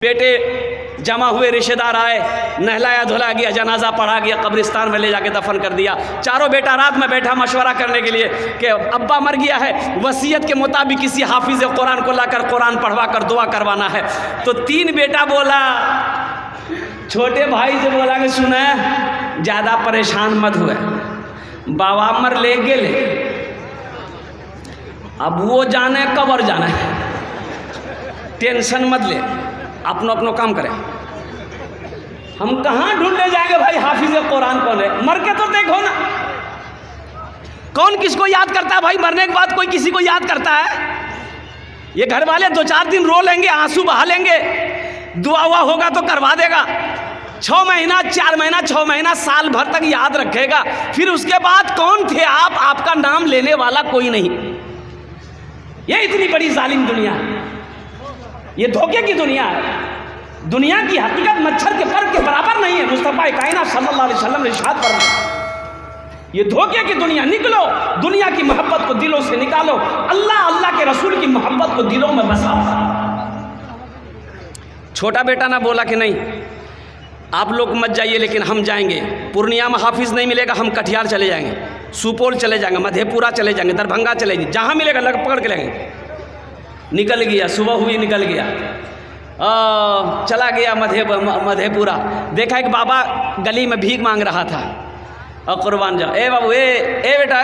बेटे जमा हुए, रिश्तेदार आए, नहलाया धुला गया, जनाजा पढ़ा गया, कब्रिस्तान में ले जाके दफन कर दिया। चारों बेटा रात में बैठा मशवरा करने के लिए कि अब्बा मर गया है, वसीयत के मुताबिक किसी हाफिज कुरान को लाकर कुरान पढ़वा कर दुआ करवाना है। तो तीन बेटा बोला, छोटे भाई से बोला कि सुना ज़्यादा परेशान मत हुए, बाबा मर ले गेले, अब वो जाने कबर जाना है, टेंशन मत ले, अपनो अपनो काम करें। हम कहाँ ढूंढने जाएंगे भाई हाफिज कुरान कौन है? मर के तो देखो ना, कौन किसको याद करता है भाई? मरने के बाद कोई किसी को याद करता है? ये घर वाले 2-4 दिन रो लेंगे, आंसू बहा लेंगे, दुआ हुआ होगा तो करवा देगा। 6 महीना, 4 महीना, 6 महीना, साल भर तक याद रखेगा। फिर उसके बाद कौन थे आप? आपका नाम लेने वाला कोई नहीं। ये इतनी बड़ी जालिम दुनिया है, ये धोखे की दुनिया है। दुनिया की हकीकत मच्छर के पर के बराबर नहीं है। मुस्तफा कायनात सल्लल्लाहु अलैहि वसल्लम ने इरशाद फरमाया, ये धोखे की दुनिया, निकलो, दुनिया की मोहब्बत को दिलों से निकालो, अल्लाह अल्लाह के रसूल की मोहब्बत को दिलों में बसाओ। छोटा बेटा ना बोला कि नहीं आप लोग मत जाइए, लेकिन हम जाएंगे। पूर्णिया में हाफिज नहीं मिलेगा, हम कटिहार चले जाएंगे, सुपौल चले जाएंगे, मधेपुरा चले जाएंगे, दरभंगा चले जाएंगे, जहाँ मिलेगा लग पकड़ के लेंगे। निकल गया, सुबह हुई निकल गया, चला गया मधेपुरा। देखा एक बाबा गली में भीख मांग रहा था, और कुर्बान जाओ, ए बाबू, ए बेटा,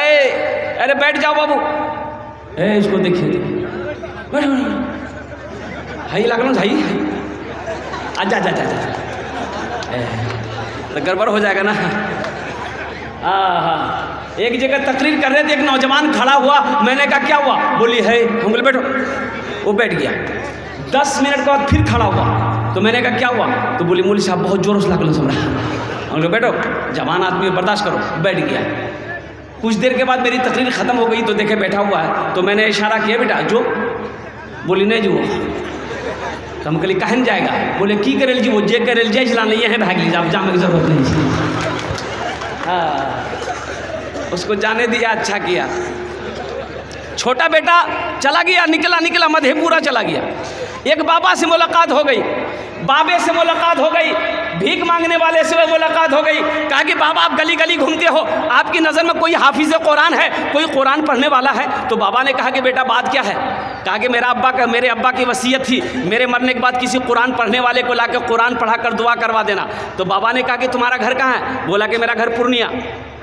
अरे बैठ जाओ बाबू, इसको देखिए, हाई लगना भाई, आजा जा तो गड़बड़ हो जाएगा ना। हाँ, एक जगह तकरीर कर रहे थे, एक नौजवान खड़ा हुआ, मैंने कहा क्या हुआ? बोली है, हम बोले बैठो, वो बैठ गया। 10 मिनट के बाद फिर खड़ा हुआ, तो मैंने कहा क्या हुआ? तो बोली मौली साहब बहुत जोरों से लगल समझा। हम लोग बैठो, जवान आदमी बर्दाश्त करो, बैठ गया। कुछ देर के बाद मेरी तकरीर ख़त्म हो गई, तो देखे बैठा हुआ है, तो मैंने इशारा किया, बेटा जो। बोली नहीं जो। तो हम कहली कहन जाएगा? बोले की करेल जी, वो जे करेल जय चला नहीं है, भाग लीजिए, आप जाने की जरूरत नहीं। हाँ, उसको जाने दिया, अच्छा किया। छोटा बेटा चला गया, निकला मधेपुरा चला गया। एक बाबा से मुलाकात हो गई, बाबे से मुलाकात हो गई, भीख मांगने वाले से मुलाकात हो गई। कहा कि बाबा आप गली गली घूमते हो, आपकी नज़र में कोई हाफिज कुरान है, कोई कुरान पढ़ने वाला है? तो बाबा ने कहा कि बेटा बात क्या है? कहा कि मेरे अब्बा की वसीयत थी, मेरे मरने के बाद किसी कुरान पढ़ने वाले को लाकर कुरान पढ़ा कर दुआ करवा देना। तो बाबा ने कहा कि तुम्हारा घर कहाँ है? बोला कि मेरा घर पूर्णिया।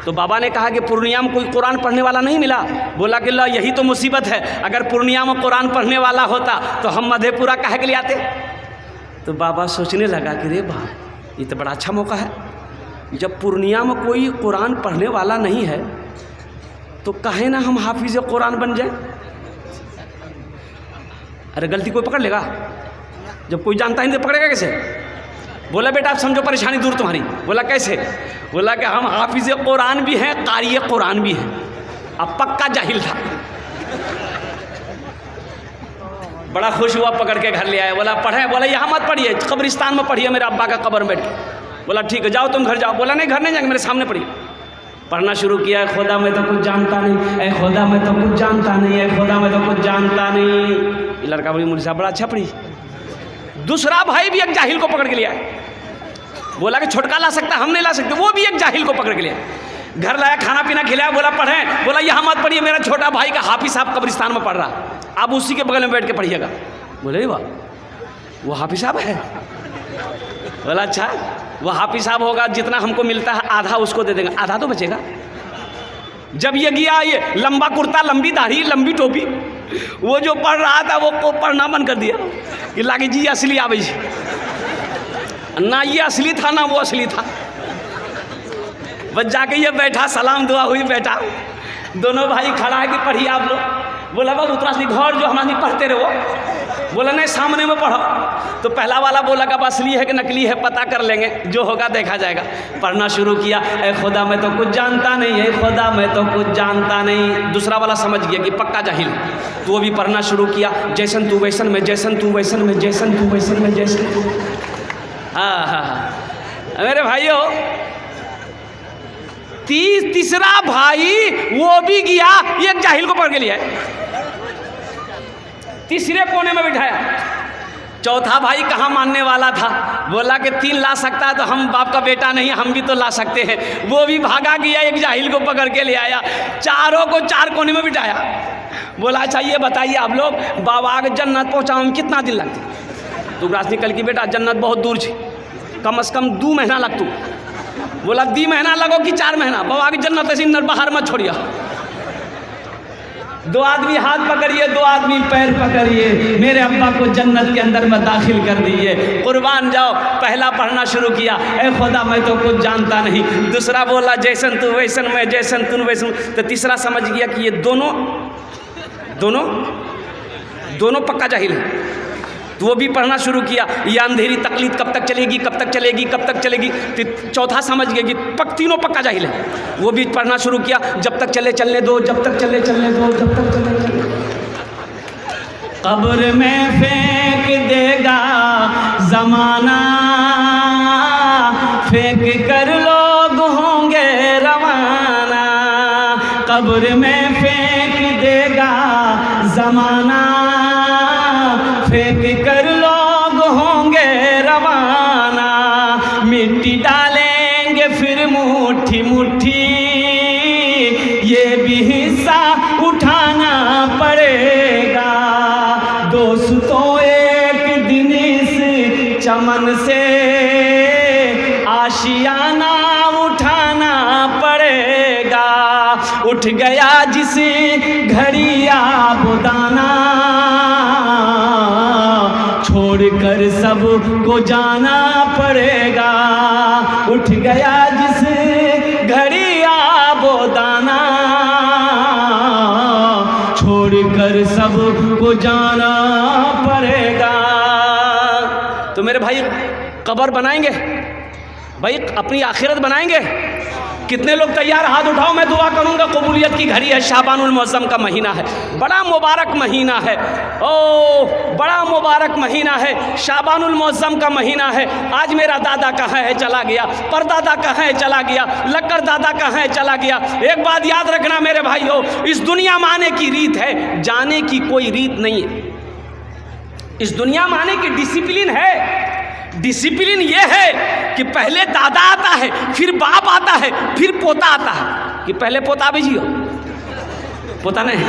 तो बाबा ने कहा कि पूर्णिया में कोई कुरान पढ़ने वाला नहीं मिला? बोला कि ला यही तो मुसीबत है, अगर पूर्णिया में कुरान पढ़ने वाला होता तो हम मधेपुरा काहे के लिए आते? तो बाबा सोचने लगा कि रे बाप, ये तो बड़ा अच्छा मौका है, जब पूर्णिया में कोई कुरान पढ़ने वाला नहीं है तो काहे ना हम हाफिज कुरान बन जाए। अरे गलती कोई पकड़ लेगा? जब कोई जानता ही नहीं तो पकड़ेगा कैसे? बोला बेटा आप समझो परेशानी दूर तुम्हारी। बोला कैसे? बोला कि हम हाफिज कुरान भी हैं, कारी कुरान भी हैं। अब पक्का जाहिल था, बड़ा खुश हुआ, पकड़ के घर ले आया। बोला पढ़े? बोला यहाँ मत पढ़िए, कब्रिस्तान में पढ़िए, मेरे अब्बा का कब्र में बैठ के। बोला ठीक है, जाओ तुम घर जाओ। बोला नहीं घर नहीं जाएंगे, मेरे सामने पढ़िए। पढ़ना शुरू किया, खुदा मैं तो कुछ जानता नहीं, ऐ खुदा मैं तो कुछ जानता नहीं, ऐ खुदा मैं तो कुछ जानता नहीं। ये लड़का बोली मुझे साहब बड़ा अच्छा पढ़ी। दूसरा भाई भी एक जाहिल को पकड़ के लिया, बोला कि छोटका ला सकता, हम नहीं ला सकते। वो भी एक जाहिल को पकड़ के लिया, घर लाया, खाना पीना खिलाया। बोला पढ़ें? बोला यहाँ मत पढ़िए, मेरा छोटा भाई का हाफिज साहब कब्रिस्तान में पढ़ रहा, आप उसी के बगल में बैठ के पढ़िएगा। बोले वाह, वो हाफिज साहब है? बोला अच्छा, वो हाफिज साहब होगा, जितना हमको मिलता है आधा उसको दे देंगे, आधा तो बचेगा। जब ये गया, ये लंबा कुर्ता, लंबी दाढ़ी, लंबी टोपी, वो जो पढ़ रहा था वो पढ़ना बंद कर दिया कि लागे जी असली आवे जी। ना ये असली था ना वो असली था। बस जाके ये बैठा, सलाम दुआ हुई, बैठा। दोनों भाई खड़ा है कि पढ़िए आप लोग। बोला बाबू उतना सी घर जो हमारी पढ़ते रहे वो। बोला नहीं सामने में पढ़ो। तो पहला वाला बोला कि अब असली है कि नकली है पता कर लेंगे, जो होगा देखा जाएगा। पढ़ना शुरू किया, ए खुदा मैं तो कुछ जानता नहीं, ए खुदा मैं तो कुछ जानता नहीं। दूसरा वाला समझ गया कि पक्का जाहिल, तो वो भी पढ़ना शुरू किया, जैसन तू वैसन में, जैसन तू वैसन में, जैसन तू वैसन में, जैसन तू। हाँ, मेरे भाइयों, तीसरा भाई वो भी गया, एक जाहिल को पकड़ के लिया, तीसरे कोने में बिठाया। चौथा भाई कहाँ मानने वाला था, बोला कि 3 ला सकता है तो हम बाप का बेटा नहीं, हम भी तो ला सकते हैं। वो भी भागा गया, एक जाहिल को पकड़ के ले आया, चारों को 4 कोने में बिठाया। बोला अच्छा ये बताइए आप लोग, बाबा के जन्नत पहुँचाने में कितना दिन लगते? तो रास निकल की बेटा जन्नत बहुत दूर थी, कम से कम 2 महीना लगतू। बोला 2 महीना लगो कि 4 महीना? बाबा की जन्नत ऐसी नर बाहर मत छोड़िया। 2 आदमी हाथ पकड़िए, 2 आदमी पैर पकड़िए, मेरे अब्बा को जन्नत के अंदर में दाखिल कर दिए। कुर्बान जाओ। पहला पढ़ना शुरू किया, ए खुदा मैं तो कुछ जानता नहीं। दूसरा बोला जैसन तू वैसन मैं, जैसन तू वैसन। तो तीसरा समझ गया कि ये दोनों पक्का जाहिल है। तो वो भी पढ़ना शुरू किया, ये अंधेरी तकलीफ कब तक चलेगी, कब तक चलेगी, कब तक चलेगी। तो चौथा समझ गया कि तीनों पक्का जाहिल है। वो भी पढ़ना शुरू किया, जब तक चले चलने दो, जब तक चले चलने दो, जब तक चले चलने दो। कब्र में फेंक देगा जमाना, फेंक कर लोग होंगे रवाना। कब्र में फेंक देगा जमाना, फेंक कर लोग होंगे रवाना। मिट्टी डालेंगे फिर मुट्ठी मुट्ठी, ये भी हिस्सा उठाना पड़ेगा। दोस्तों एक दिन इस चमन से आशियाना उठाना पड़ेगा। उठ गया जिस घड़ी आबुदाना, छोड़कर सब को जाना पड़ेगा। उठ गया जिस घड़ी आबोदाना, छोड़कर सब को जाना पड़ेगा। तो मेरे भाई कब्र बनाएंगे भाई, अपनी आखिरत बनाएंगे। कितने लोग तैयार? हाथ उठाओ, मैं दुआ करूंगा। कबूलियत की घड़ी है, शाबानुल मुअज़्ज़म का महीना है, बड़ा मुबारक महीना है। ओ बड़ा मुबारक महीना है, शाबानुल मुअज़्ज़म का महीना है। आज मेरा दादा कहाँ है? चला गया। परदादा कहाँ है? चला गया। लक्कर दादा कहाँ है? चला गया। एक बात याद रखना मेरे भाइयों, इस दुनिया में आने की रीत है, जाने की कोई रीत नहीं है। इस दुनिया में आने की डिसिप्लिन है। डिसिप्लिन ये है कि पहले दादा आता है, फिर बाप आता है, फिर पोता आता है। कि पहले पोता भेजियो, पोता नहीं।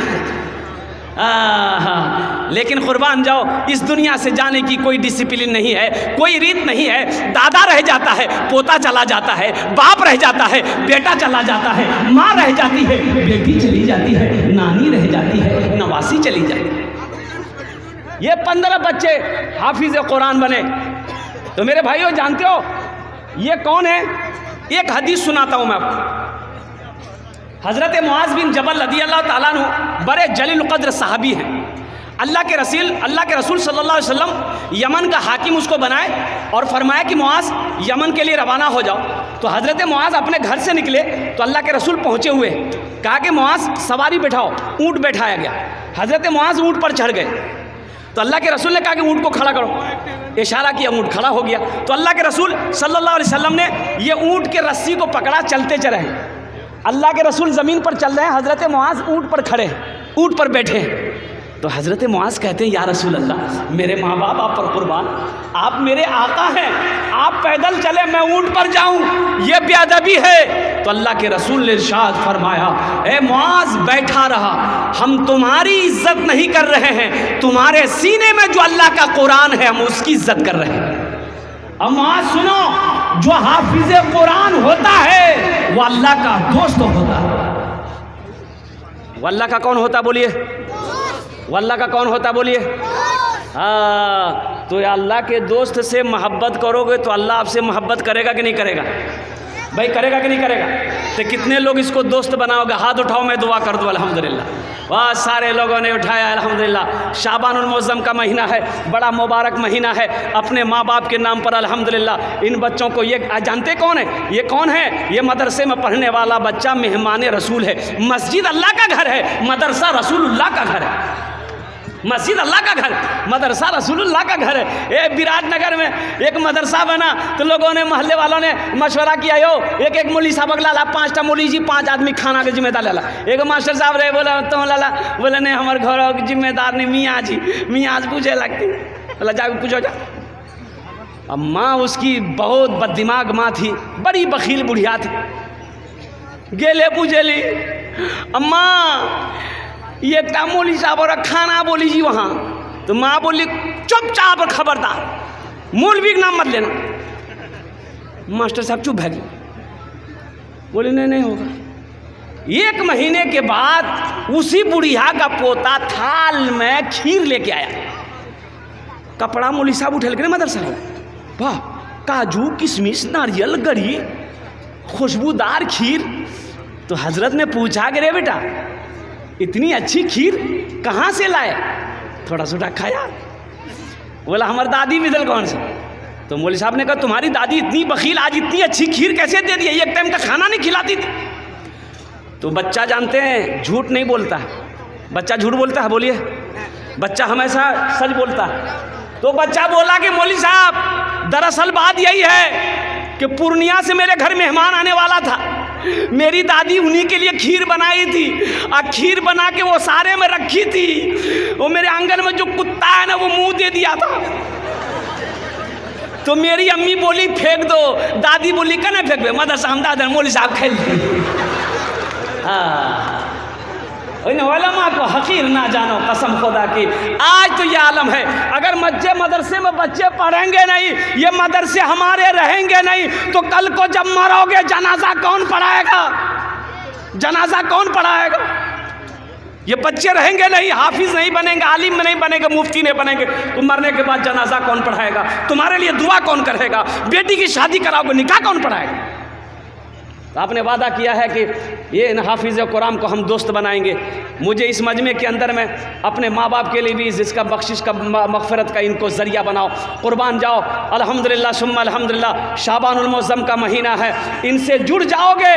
लेकिन कुर्बान जाओ, इस दुनिया से जाने की कोई डिसिप्लिन नहीं है, कोई रीत नहीं है। दादा रह जाता है, पोता चला जाता है, बाप रह जाता है, बेटा चला जाता है, माँ रह जाती है, बेटी चली जाती है, नानी रह जाती है, नवासी चली जाती है। ये 15 बच्चे हाफिज कुरान बने। तो मेरे भाइयों जानते हो ये कौन है? एक हदीस सुनाता हूं मैं आपको। हज़रत मुआज़ बिन जबल रज़ियल्लाहु ताला अन्हु बड़े जलील क़द्र सहाबी हैं। अल्लाह के रसूल सल्लल्लाहु अलैहि वसल्लम यमन का हाकिम उसको बनाए और फरमाया कि मुआज़ यमन के लिए रवाना हो जाओ। तो हज़रत मुआज़ अपने घर से निकले तो अल्लाह के रसूल पहुँचे हुए, कहा कि मुआज़ सवारी बैठाओ। ऊँट बैठाया गया। हज़रत मुआज़ ऊँट पर चढ़ गए तो अल्लाह के रसूल ने कहा कि ऊँट को खड़ा करो। इशारा किया, ऊँट खड़ा हो गया। तो अल्लाह के रसूल सल्लल्लाहु अलैहि वसल्लम ने ये ऊँट के रस्सी को पकड़ा, चलते चले। अल्लाह के रसूल ज़मीन पर चल रहे हैं, हज़रत मुआज़ ऊँट पर खड़े, ऊँट पर बैठे हैं। तो हज़रत मुआज़ कहते हैं, या रसूल अल्लाह, मेरे माँ बाप आप पर कुर्बान, आप मेरे आका हैं, आप पैदल चले, मैं ऊँट पर जाऊँ, ये बेअदबी है। तो अल्लाह के रसूल ने इरशाद फरमाया, ए मुआज़ बैठा रहा, हम तुम्हारी इज्जत नहीं कर रहे हैं, तुम्हारे सीने में जो अल्लाह का कुरान है हम उसकी इज्जत कर रहे हैं। अब मुआज़ सुनो, जो हाफिज़ कुरान होता है वो अल्लाह का दोस्त होता है। वो अल्लाह का कौन होता? बोलिए, वो अल्लाह का कौन होता? बोलिए। हाँ, तो अल्लाह के दोस्त से मोहब्बत करोगे तो अल्लाह आपसे मोहब्बत करेगा कि नहीं करेगा? भाई करेगा कि नहीं करेगा? तो कितने लोग इसको दोस्त बनाओगे? हाथ उठाओ, मैं दुआ कर दूँ। अल्हम्दुलिल्लाह, वाह, सारे लोगों ने उठाया। अल्हम्दुलिल्लाह, शाबानुल मुअज़्ज़म का महीना है, बड़ा मुबारक महीना है। अपने माँ बाप के नाम पर अल्हम्दुलिल्लाह इन बच्चों को, ये जानते कौन है? ये कौन है? ये मदरसे में पढ़ने वाला बच्चा मेहमान रसूल है। मस्जिद अल्लाह का घर है, मदरसा रसूलुल्लाह का घर है। मस्जिद अल्लाह का घर, मदरसा रसूलुल्लाह का घर है। ये विराटनगर में एक मदरसा बना तो लोगों ने, मोहल्ले वालों ने मशवरा किया, यो एक मुली साहब ला 5टा मुली जी, 5 आदमी खाना के जिम्मेदार ला। एक मास्टर साहब रहे, बोला तुम लाला, बोले नहीं हमारे घर के जिम्मेदार नहीं, मियाँ जी। मियाँ पूछे लगती बोला जाके पूछो जा। अब माँ उसकी बहुत बददिमाग माँ थी, बड़ी बखील बुढ़िया थी। गेले पूछेली अम्मा ये मौलवी साहब और खाना बोली जी वहाँ, तो माँ बोली चुपचाप खबरदार मौलवी का नाम मत लेना। मास्टर साहब चुप है, बोले नहीं होगा। 1 महीने के बाद उसी बुढ़िया का पोता थाल में खीर लेके आया। कपड़ा मौलवी साहब उठल के मदरसा में, वाह काजू किशमिश नारियल गरी खुशबूदार खीर। तो हजरत ने पूछा कि रे बेटा इतनी अच्छी खीर कहाँ से लाए? थोड़ा सा खाया। बोला हमारी दादी मिदल कौन से? तो मौलवी साहब ने कहा तुम्हारी दादी इतनी बखील, आज इतनी अच्छी खीर कैसे दे दी? 1 टाइम का खाना नहीं खिलाती थी। तो बच्चा जानते हैं झूठ नहीं बोलता है, बच्चा झूठ बोलता है? बोलिए, बच्चा हमेशा सच बोलता है। तो बच्चा बोला कि मौलवी साहब दरअसल बात यही है कि पूर्णिया से मेरे घर मेहमान आने वाला था, मेरी दादी उन्हीं के लिए खीर बनाई थी और खीर बना के वो सारे में रखी थी, वो मेरे आंगन में जो कुत्ता है ना वो मुंह दे दिया था। तो मेरी अम्मी बोली फेंक दो, दादी बोली कहना फेंक दो, मदरसा हम दादा मौलवी साहब खेलते। माँ को हकीर ना जानो कसम खुदा की। आज तो ये आलम है, अगर मदरसे में बच्चे पढ़ेंगे नहीं, ये मदरसे हमारे रहेंगे नहीं, तो कल को जब मरोगे जनाजा कौन पढ़ाएगा? जनाजा कौन पढ़ाएगा? ये बच्चे रहेंगे नहीं, हाफिज नहीं बनेंगे, आलिम नहीं बनेंगे, मुफ्ती नहीं बनेंगे, तो मरने के बाद जनाजा कौन पढ़ाएगा? तुम्हारे लिए दुआ कौन करेगा? बेटी की शादी कराओगे, निकाह कौन पढ़ाएगा? तो आपने वादा किया है कि ये इन हाफिज़ कुरान को हम दोस्त बनाएंगे। मुझे इस मजमे के अंदर में अपने माँ बाप के लिए भी जिसका बख्शिश का मग़फ़िरत का इनको ज़रिया बनाओ, कुर्बान जाओ। अल्हम्दुलिल्लाह सुम्मा अल्हम्दुलिल्लाह शाबानुल मुअज़्ज़म का महीना है, इनसे जुड़ जाओगे,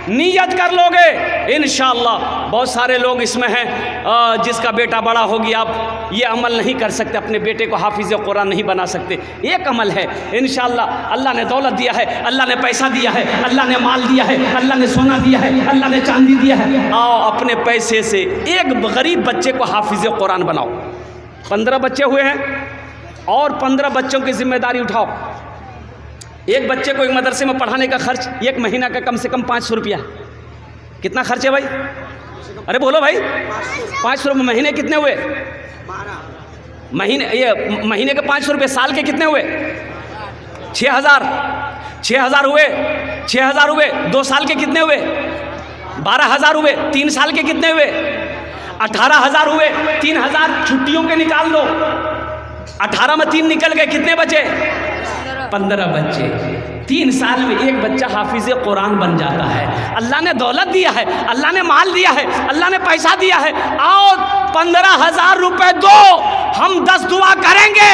नीयत कर लोगे, इंशाअल्लाह। बहुत सारे लोग इसमें हैं जिसका बेटा बड़ा हो गया, आप ये अमल नहीं कर सकते, अपने बेटे को हाफिज़ कुरान नहीं बना सकते। एक अमल है इंशाअल्लाह, अल्लाह ने दौलत दिया है, अल्लाह ने पैसा दिया है, अल्लाह ने माल दिया है, अल्लाह ने सोना दिया है, अल्लाह ने चांदी दिया है। आओ अपने पैसे से एक गरीब बच्चे को हाफिज़ कुरान बनाओ। 15 बच्चे हुए हैं और 15 बच्चों की जिम्मेदारी उठाओ। एक बच्चे को एक मदरसे में पढ़ाने का खर्च 1 महीना का कम से कम 500 रुपया। कितना खर्च है भाई? अरे बोलो भाई, 500 रुपये। महीने कितने हुए? महीने के 500 रुपये, साल के कितने हुए? 6,000 हुए। 6,000 हुए, 2 साल के कितने हुए? 12,000 हुए। 3 साल के कितने हुए? 18,000 हुए। 3,000 छुट्टियों के निकाल दो, 18 में 3 निकल गए, कितने बचे? 15 बच्चे। 3 साल में एक बच्चा हाफिज़ कुरान बन जाता है। अल्लाह ने दौलत दिया है, अल्लाह ने माल दिया है, अल्लाह ने पैसा दिया है। आओ 15,000 रुपए दो, हम 10 दुआ करेंगे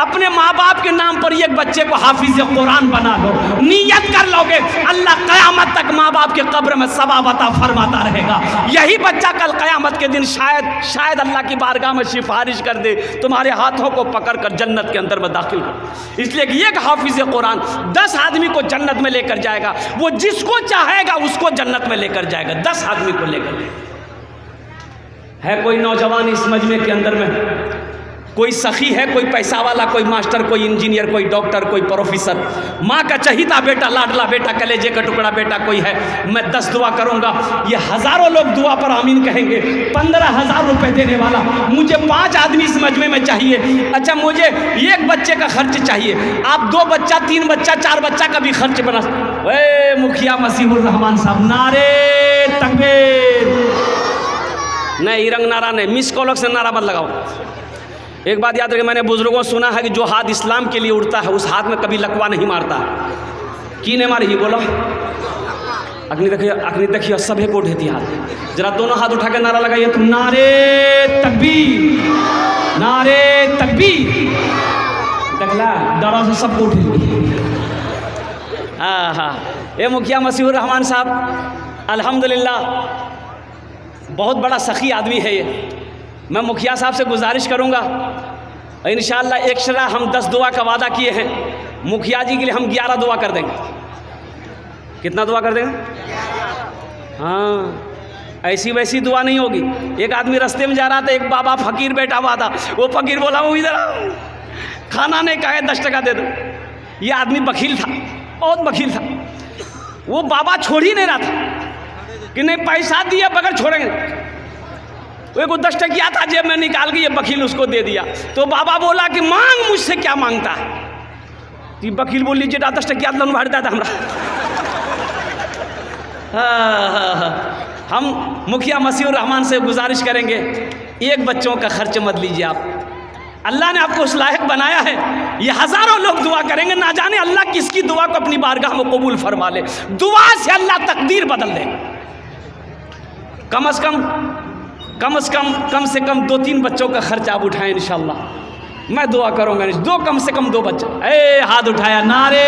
अपने माँ बाप के नाम पर, एक बच्चे को हाफिज़ कुरान बना लो, नियत कर लोगे, अल्लाह क़यामत तक माँ बाप के कब्र में सवाब अता फरमाता रहेगा। यही बच्चा कल क़यामत के दिन शायद अल्लाह की बारगाह में सिफारिश कर दे, तुम्हारे हाथों को पकड़ कर जन्नत के अंदर में दाखिल कर। इसलिए कि एक हाफिज़ कुरान 10 आदमी को जन्नत में लेकर जाएगा। वो जिसको चाहेगा उसको जन्नत में लेकर जाएगा, 10 आदमी को लेकर। है कोई नौजवान इस मजमे के अंदर में, कोई सखी है, कोई पैसा वाला, कोई मास्टर, कोई इंजीनियर, कोई डॉक्टर, कोई प्रोफेसर, माँ का चहीता बेटा, लाडला बेटा, कलेजे का टुकड़ा बेटा कोई है, मैं 10 दुआ करूँगा, ये हज़ारों लोग दुआ पर आमीन कहेंगे। 15,000 रुपये देने वाला, मुझे 5 आदमी इस मजमे में चाहिए। अच्छा मुझे एक बच्चे का खर्च चाहिए, आप 2 बच्चा, 3 बच्चा, 4 बच्चा का भी खर्च बना। वे मुखिया मसीहुर रहमान साहब, नारे तकबीर। नहीं रंग नारा नहीं, मिस कॉलों से नारा मत लगाओ। एक बात याद रखिए, मैंने बुजुर्गों सुना है कि जो हाथ इस्लाम के लिए उड़ता है उस हाथ में कभी लकवा नहीं मारता। की ने मारी बोला? अग्नि देखिए सभी को उठे हाथ, जरा दोनों हाथ उठा के नारा लगाइए तुम, नारे तकबीर, नारे तकबीर। देखला डरों से सबको उठे। हाँ, ये मुखिया मसीहुर रहमान साहब अल्हम्दुलिल्लाह बहुत बड़ा सखी आदमी है ये। मैं मुखिया साहब से गुजारिश करूंगा इंशाअल्लाह एक्स्ट्रा हम 10 दुआ का वादा किए हैं, मुखिया जी के लिए हम 11 दुआ कर देंगे। कितना दुआ कर देंगे? हाँ, ऐसी वैसी दुआ नहीं होगी। एक आदमी रास्ते में जा रहा था, एक बाबा फकीर बैठा हुआ था, वो फकीर बोला वो इधर आओ, खाना नहीं खाए 10 टका दे दो। ये आदमी बखील था, बहुत बखील था। वो बाबा छोड़ ही नहीं रहा था कि नहीं पैसा दिया बगैर छोड़ेंगे। वो को 10 टकिया था जेब में निकाल के ये बखील उसको दे दिया। तो बाबा बोला कि मांग मुझसे क्या मांगता है। तो बखील बोल लीजिए 10 टकिया लोन भर देता हमरा। हम मुखिया मसीहुर रहमान से गुजारिश करेंगे, एक बच्चों का खर्च मत लीजिए आप। अल्लाह ने आपको उस लायक बनाया है। ये हज़ारों लोग दुआ करेंगे, ना जाने अल्लाह किसकी दुआ को अपनी बारगाह में कबूल फरमा ले। दुआ से अल्लाह तकदीर बदल दे। कम से कम 2-3 बच्चों का खर्च आप उठाएं इंशाअल्लाह। मैं दुआ करूँगा, कम से कम 2 बच्चे। हाथ उठाया, नारे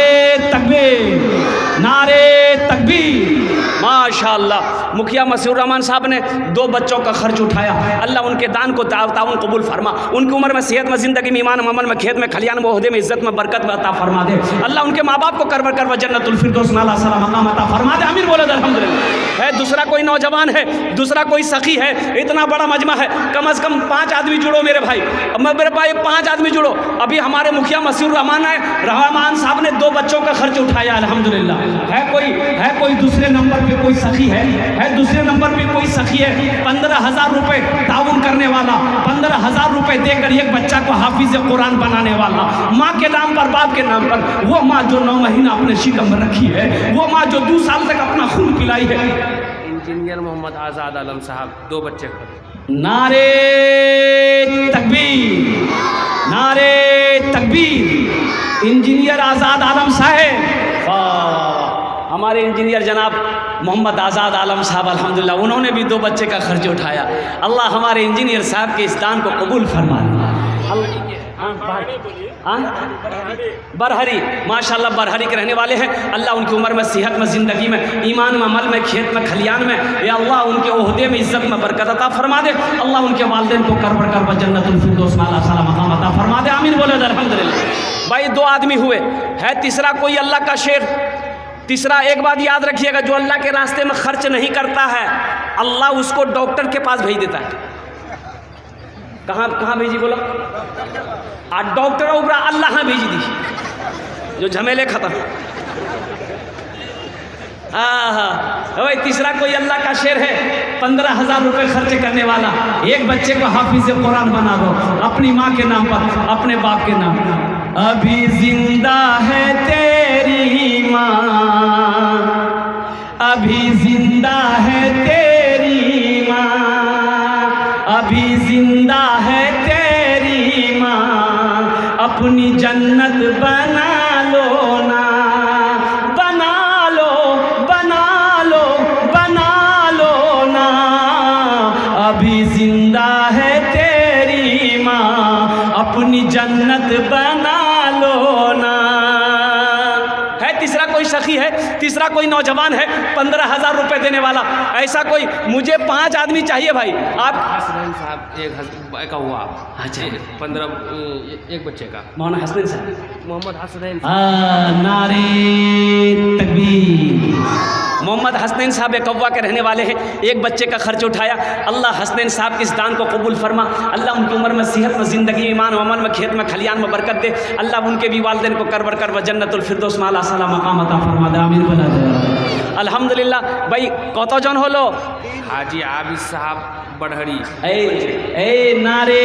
तकबीर, नारे तकबीर। माशाअल्लाह मुखिया मसीहुर रहमान साहब ने 2 बच्चों का खर्च उठाया। अल्लाह उनके दान को ताउन कबूल फरमा। उनकी उम्र में, सेहत में, ज़िंदगी में, ईमान में, अमल में, खेत में, खलियान में, ओहदे में, इज्जत में, बरकत में अता फरमा दे। अल्लाह उनके माँ बाप को करवर जन्नतुल फिरदौस में आला सलाम मकाम अता फरमा दे। आमीन बोले अल्हम्दुलिल्लाह। है दूसरा कोई नौजवान है, दूसरा कोई सखी है, इतना बड़ा मजमा है, कम से कम 5 आदमी जुड़ो मेरे भाई। मेरे भाई 5 आदमी जुड़ो। अभी हमारे मुखिया मसीहुर रहमान साहब ने 2 बच्चों का खर्च उठाया अल्हम्दुलिल्लाह। है कोई दूसरे नंबर पे कोई सखी है दूसरे नंबर पे कोई सखी है 15,000 रुपये ताउन करने वाला, 15,000 रुपये देकर एक बच्चा को हाफिज कुरान बनाने वाला, माँ के नाम पर, बाप के नाम पर। वो माँ जो 9 महीना अपने शिकम में रखी है, वो माँ जो 2 साल तक अपना खून पिलाई है। इंजीनियर मोहम्मद आज़ाद आलम साहब 2 बच्चे खड़े। नारे तकबीर, नारे तकबीर। इंजीनियर आज़ाद आलम साहब, हमारे इंजीनियर जनाब मोहम्मद आज़ाद आलम साहब अल्हम्दुलिल्लाह, उन्होंने भी 2 बच्चे का खर्च उठाया। अल्लाह हमारे इंजीनियर साहब के इस दान को कबूल फरमा। बरहरी, माशाल्लाह बरहरी के रहने वाले हैं। अल्लाह उनकी उम्र में, सेहत में, ज़िंदगी में, ईमान में, अमल में, खेत में, खलियान में, या अल्लाह उनके ओहदे में, इज्जत में बरकत अता फरमा दे। अल्लाह उनके वालिदैन को करवर जन्नतुल फिरदौस में आला सलाम मकाम अता फरमा दे। आमीन बोले अल्हम्दुलिल्लाह। भाई 2 आदमी हुए, है तीसरा कोई अल्लाह का शेर। तीसरा, एक बात याद रखिएगा, जो अल्लाह के रास्ते में खर्च नहीं करता है, अल्लाह उसको डॉक्टर के पास भेज देता है। कहाँ भेजी बोला? डॉक्टर उबरा अल्लाह भेज दी, जो झमेले खत्म। भाई तीसरा कोई अल्लाह का शेर है, 15,000 रुपये खर्च करने वाला। एक बच्चे को हाफिज कुरान बना दो, अपनी माँ के नाम पर, अपने बाप के नाम पर। अभी जिंदा है तेरी माँ, अभी जिंदा है तेरी माँ, अभी जिंदा है तेरी माँ, अपनी जन्नत बना लो ना, बना लो, बना लो, बना लो ना, अभी जिंदा है तेरी माँ, अपनी जन्नत बना लो ना। है तीसरा कोई सखी है, तीसरा कोई नौजवान है 15,000 रुपये देने वाला। ऐसा कोई, मुझे 5 आदमी चाहिए भाई। आप हसनैन साहब एक का हुआ, अच्छा 15 एक बच्चे का मौलाना हसनैन साहब, मोहम्मद हसनैन। नारे तकबीर। मोहम्मद हसनैन साहब कव्वा के रहने वाले हैं। एक बच्चे का खर्च उठाया। अल्लाह हसनैन साहब के इस दान को कबूल फरमा। अल्लाह उनकी उम्र में, सेहत में, ज़िंदगी, ईमान, अमल में, खेत में, खलियान में बरकत दे। अल्लाह उनके भी वालिदैन को करवर जन्नतुल फिरदौस में आला सलाम मकाम अता फरमा दे। आमीन बोला जाए। अल्हम्दुलिल्लाह। भाई कतजन हलो? हाजी आबिद साहब बरहरी। नारे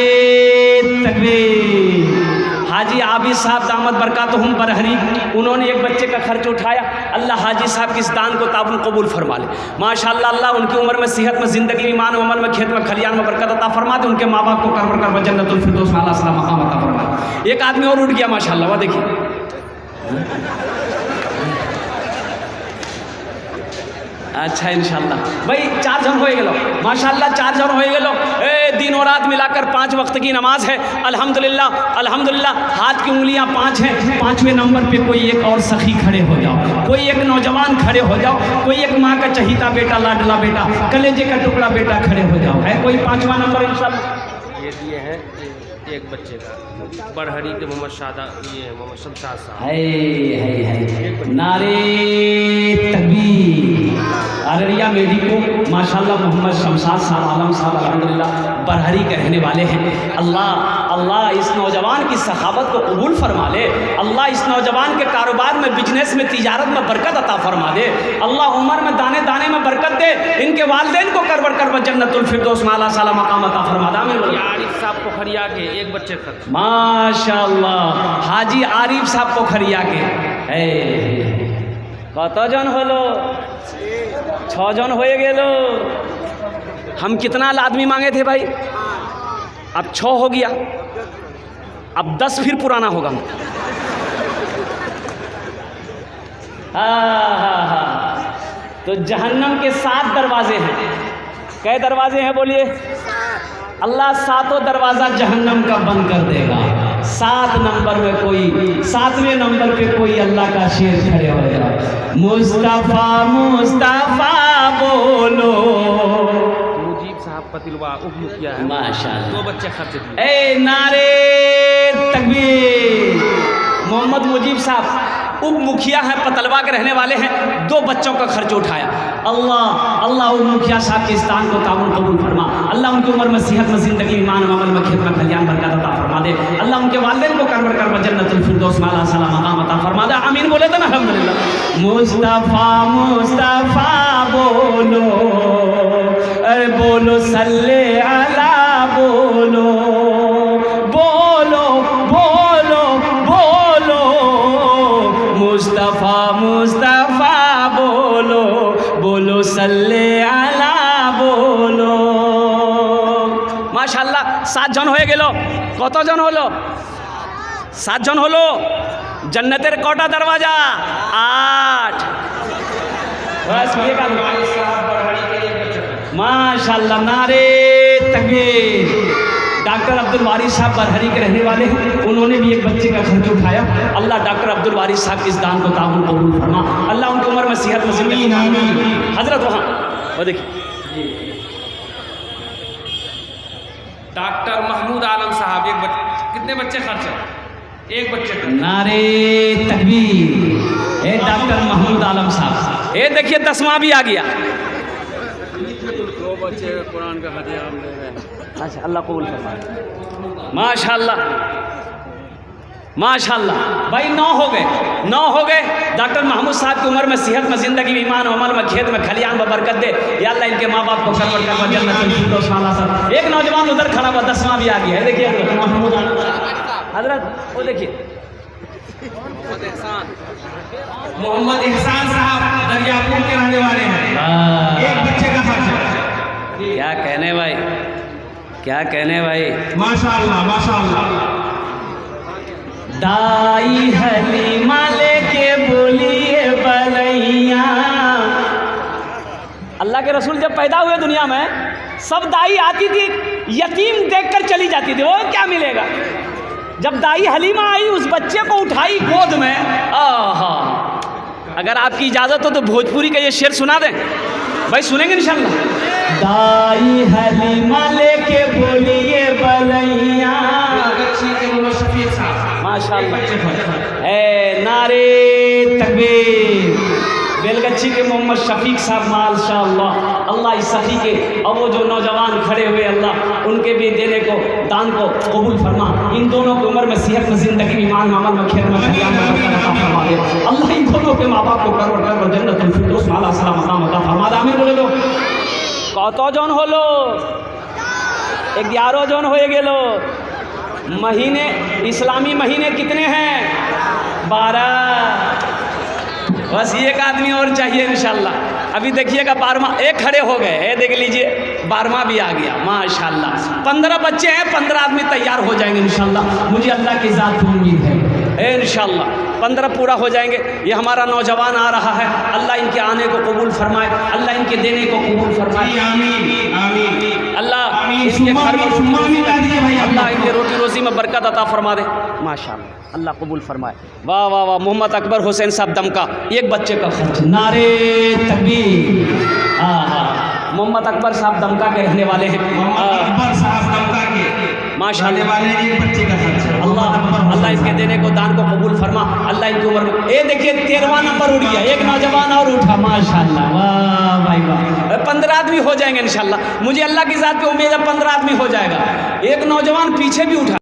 तकबीर। हाजी आबिद साहब दामद बरकातहुम बरहरी, उन्होंने एक बच्चे का खर्च उठाया। अल्लाह हाजी साहब के इस दान को ताबुन कबूल फरमा ले। माशाअल्लाह, अल्लाह उनकी उम्र में, सेहत में, ज़िंदगी, ईमान, अमल में, खेत में, खलियान में बरकत अता फरमा दे। उनके माँ बाप को करवर जन्नतुल फिरदौस में आला सलाम मकाम अता फरमा दे। एक आदमी और उठ गया माशाअल्लाह, वह देखिए। अच्छा इंशाल्लाह भाई 4 जन हो गलो, माशाल्लाह 4 जन हो गलो। दिन और रात मिलाकर 5 वक्त की नमाज है। अल्हम्दुलिल्लाह, अल्हम्दुलिल्लाह। हाथ की उंगलियां 5 हैं। 5वें नंबर पे कोई एक और सखी खड़े हो जाओ, कोई एक नौजवान खड़े हो जाओ, कोई एक माँ का चहीता बेटा, लाडला बेटा, कलेजे का टुकड़ा बेटा खड़े हो जाओ। है कोई 5वां नंबर इंशाल्लाह? ये दिए हैं एक बच्चे का। बरहरी के मोहम्मद शादा, ये मोहम्मद शमशाद साहब। है नारे तकबीर। अररिया मेडिको माशाल्लाह मोहम्मद शमशाद साहब आलम साहब अल्हम्दुलिल्लाह बरहरी के रहने वाले हैं। अल्लाह अल्लाह इस नौजवान की सखावत को कबूल फरमा ले। अल्लाह इस नौजवान के कारोबार में, बिजनेस में, तिजारत में बरकत अता फरमा दे। अल्लाह उम्र में, दाने दाने में बरकत दे। इनके वालिदैन को करवर करवर जन्नतुल फिरदौस में आला साला मकाम अता फरमा दे। आमीन। आरिफ साहब पोखरिया के एक बच्चे खर्च। माशाल्लाह हाजी आरिफ साहब पोखरिया के है। कतजन हलो? 6 जन हो गेलो। हम कितना आदमी मांगे थे भाई? अब 6 हो गया, अब 10 फिर पुराना होगा। हाँ। तो जहन्नम के 7 दरवाजे हैं। कै दरवाजे हैं बोलिए? अल्लाह 7 दरवाज़ा जहन्नम का बंद कर देगा। 7 नंबर में कोई, 7वें नंबर पे कोई अल्लाह का शेर खड़े होगा। मुस्तफ़ा मुस्तफ़ा बोलो। मुजीब साहब पतिलवा उप मुखिया है, माशाल्लाह 2 बच्चे खर्च दिए। ए नारे तकबीर। मोहम्मद मुजीब साहब उप मुखिया हैं, पतलवा के रहने वाले हैं। 2 बच्चों का खर्च उठाया। अल्लाह अल्लाह उप मुखिया साहब के स्थान को ताबून कबूल फरमा। अल्लाह उनकी उम्र में, सेहत में, जिंदगी, ईमान, अमल में, खेत में, कल्याण, बरकत अता फरमा दे। अल्लाह उनके वालिदैन को करवर करवर जन्नतुल फिरदौस में आला साला मकाम अता फरमा दे। आमीन बोले तो ना अल्हम्दुलिल्लाह। मुस्तफ़ा मुस्तफ़ा बोलो, अरे बोलो सल्ले अला बोलो, बोलो बोलो बोलो। मुस्तफ़ा मुस्तफ़ा बोलो, बोलो सल्ले अला बोलो। माशाल्लाह 7 जन হয়ে গেল। কত জন হলো? 7 জন হলো। जन्नतेर कौटा दरवाजा? 8। बस ये का माशाल्लाह नारे तकबीर। डॉक्टर अब्दुल वारिस साहब बरहरी के रहने वाले हैं। उन्होंने भी एक बच्चे का खर्च उठाया। अल्लाह डॉक्टर अब्दुल वारिस साहब के इस दान को ताबून कबूल फरमा। अल्लाह उनकी उम्र में, सेहत में, जिंदगी में। हजरत वहाँ वो देखिए डॉक्टर महमूद आलम साहब एक बच्चे, कितने बच्चे खर्च है? एक बच्चे खर्च। नारे तकबीर। ए डॉक्टर महमूद आलम साहब, ये देखिए 10वां भी आ गया। 2 बच्चे कुरान का हदिया हम ले रहे हैं। अच्छा अल्लाह कबूल फरमाए। माशाल्लाह माशाल्लाह भाई 9 हो गए। डॉक्टर महमूद साहब की उम्र में, सेहत में, जिंदगी में, ईमान, अमल में, खेत में, खलियान में बरकत दे। या अल्लाह इनके माँ बाप को करवर करवर जन्नतुल फिरदौस में आला साला। एक नौजवान उधर खड़ा हुआ, 10वां भी आ गया है। देखिए हजरत वो देखिए मोहम्मद एहसान साहब दरियापुर के रहने वाले हैं। एक बच्चे का खर्च है। क्या कहने भाई, क्या कहने भाई। माशाअल्लाह माशाअल्लाह। दाई हलीमा लेके बोलिए बलैया। अल्लाह के रसूल जब पैदा हुए दुनिया में, सब दाई आती थी, यतीम देखकर चली जाती थी, वो क्या मिलेगा। जब दाई हलीमा आई, उस बच्चे को उठाई गोद में। आहा, अगर आपकी इजाज़त हो तो भोजपुरी का ये शेर सुना दें भाई, सुनेंगे इंशाअल्लाह। दाई हलीमा लेके बोलिए बलैया। माशाअल्लाह है नारे तकबीर। बेलगच्छी के मोहम्मद शफीक साहब माशाअल्लाह। अल्लाह इस सफ़ी के और वो जो नौजवान खड़े हुए, अल्लाह उनके भी देने को, दान को कबूल फरमा। इन दोनों की उम्र में, सेहत में, जिंदगी में, ईमान, अमल में, खेत में, खलियान में बरकत अता फरमा दे। अल्लाह इन दोनों के माँ बाप को करवर करवर जन्नतुल फिरदौस में आला साला मकाम अता फरमा दे। आमीन बोले लो। কত জন হলো? 11 জন হয়ে গেল। महीने, इस्लामी महीने कितने हैं? 12। बस एक आदमी और चाहिए इंशाल्लाह। अभी देखिएगा 12वां, एक खड़े हो गए, देख लीजिए 12वां भी आ गया माशाल्लाह। 15 बच्चे हैं, 15 आदमी तैयार हो जाएंगे इंशाल्लाह। मुझे अल्लाह की ज़ात पर उम्मीद है इंशाल्लाह 15 पूरा हो जाएंगे। ये हमारा नौजवान आ रहा है, अल्लाह इनके आने को कबूल फरमाए, अल्लाह इनके देने को कबूल फरमाए। अल्लाह इनके घर में, अल्लाह इनके रोटी रोज़ी में बरकत अता फरमा दे माशाल्लाह। अल्लाह कबूल फरमाए। वाह वाह वाह। मोहम्मद अकबर हुसैन साहब दमका, एक बच्चे का खर्च। नारे तकबीर। मोहम्मद अकबर साहब दमका के रहने वाले हैं। माशाल्लाह। एक बच्चे का खर्च। साहिब के देने को दान को कबूल फरमा। अल्लाह इनकी उम्र में, ये देखिए 13वां नंबर उठ गया, एक नौजवान और उठा, माशाल्लाह, वाह भाई वाह। 15 आदमी हो जाएंगे इंशाल्लाह, मुझे अल्लाह की ज़ात पे उम्मीद है 15 आदमी हो जाएगा। एक नौजवान पीछे भी उठा।